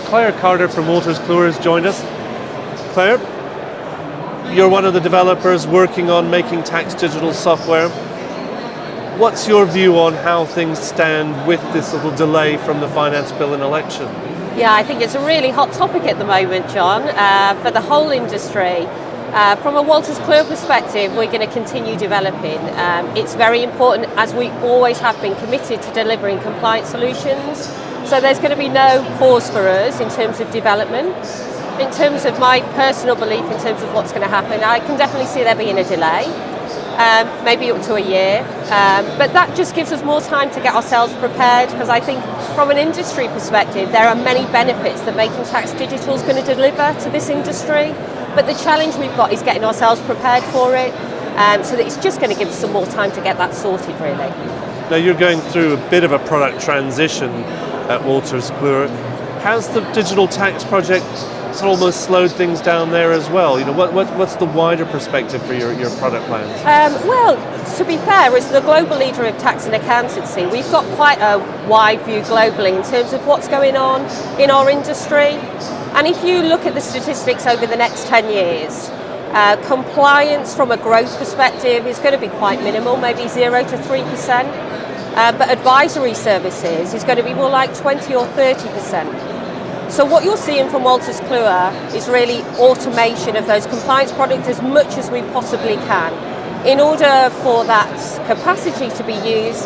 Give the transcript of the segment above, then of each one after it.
Claire Carter from Wolters Kluwer has joined us. Claire, you're one of the developers working on making tax digital software. What's your view on how things stand with this little delay from the finance bill and election? Yeah, I think it's a really hot topic at the moment, John, for the whole industry. From a Wolters Kluwer perspective, we're going to continue developing. It's very important, as we always have been, committed to delivering compliance solutions. So there's going to be no pause for us in terms of development. In terms of my personal belief in terms of what's going to happen, I can definitely see there being a delay, maybe up to a year. But that just gives us more time to get ourselves prepared, because I think from an industry perspective, there are many benefits that making tax digital is going to deliver to this industry. But the challenge we've got is getting ourselves prepared for it, so that it's just going to give us some more time to get that sorted, really. Now, you're going through a bit of a product transition at Wolters Kluwer. Has the digital tax project almost slowed things down there as well? You know, what's the wider perspective for your product plans? Well, to be fair, as the global leader of tax and accountancy, we've got quite a wide view globally in terms of what's going on in our industry. And if you look at the statistics over the next 10 years, compliance from a growth perspective is going to be quite minimal, maybe 0 to 3%. But advisory services is going to be more like 20 or 30%. So what you're seeing from Wolters Kluwer is really automation of those compliance products as much as we possibly can, in order for that capacity to be used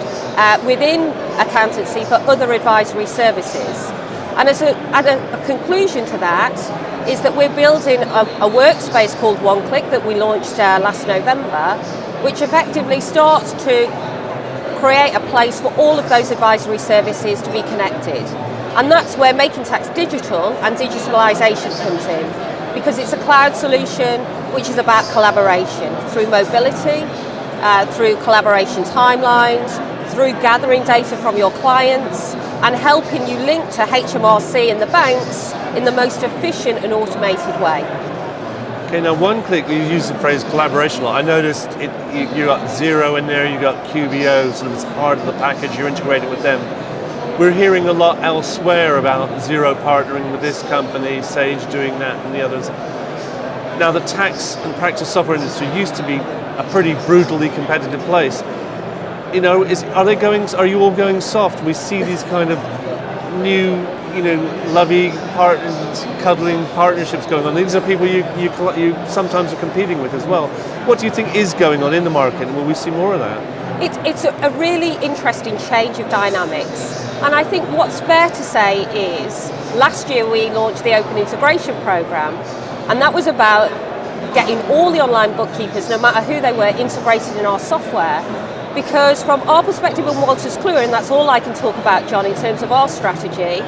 within accountancy for other advisory services. And as a conclusion to that is that we're building a workspace called OneClick that we launched last November, which effectively starts to create a place for all of those advisory services to be connected. And that's where making tax digital and digitalisation comes in, because it's a cloud solution which is about collaboration through mobility, through collaboration timelines, through gathering data from your clients and helping you link to HMRC and the banks in the most efficient and automated way. Okay, now OneClick, you use the phrase collaboration a lot. I noticed you got Xero in there, you got QBO, sort of as part of the package, you're integrated with them. We're hearing a lot elsewhere about Xero partnering with this company, Sage doing that and the others. Now, the tax and practice software industry used to be a pretty brutally competitive place. You know, are you all going soft? We see these kind of new, lovey, cuddling partnerships going on. These are people you sometimes are competing with as well. What do you think is going on in the market, and will we see more of that? It's a really interesting change of dynamics. And I think what's fair to say is, last year we launched the Open Integration Programme, and that was about getting all the online bookkeepers, no matter who they were, integrated in our software. Because from our perspective in Wolters Kluwer, and that's all I can talk about, John, in terms of our strategy,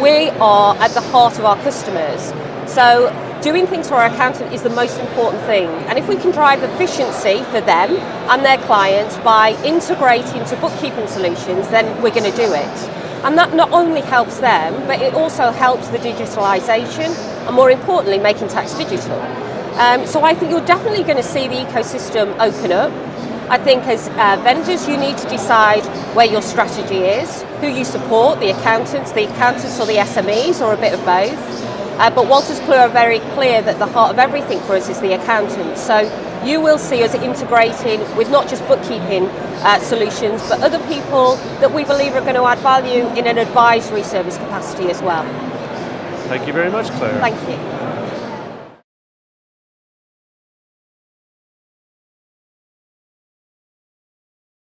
we are at the heart of our customers. So doing things for our accountant is the most important thing. And if we can drive efficiency for them and their clients by integrating to bookkeeping solutions, then we're going to do it. And that not only helps them, but it also helps the digitalisation and, more importantly, making tax digital. So I think you're definitely going to see the ecosystem open up. I think as vendors, you need to decide where your strategy is, who you support, the accountants or the SMEs, or a bit of both. But Wolters Kluwer are very clear that the heart of everything for us is the accountant. So you will see us integrating with not just bookkeeping solutions, but other people that we believe are going to add value in an advisory service capacity as well. Thank you very much, Claire. Thank you.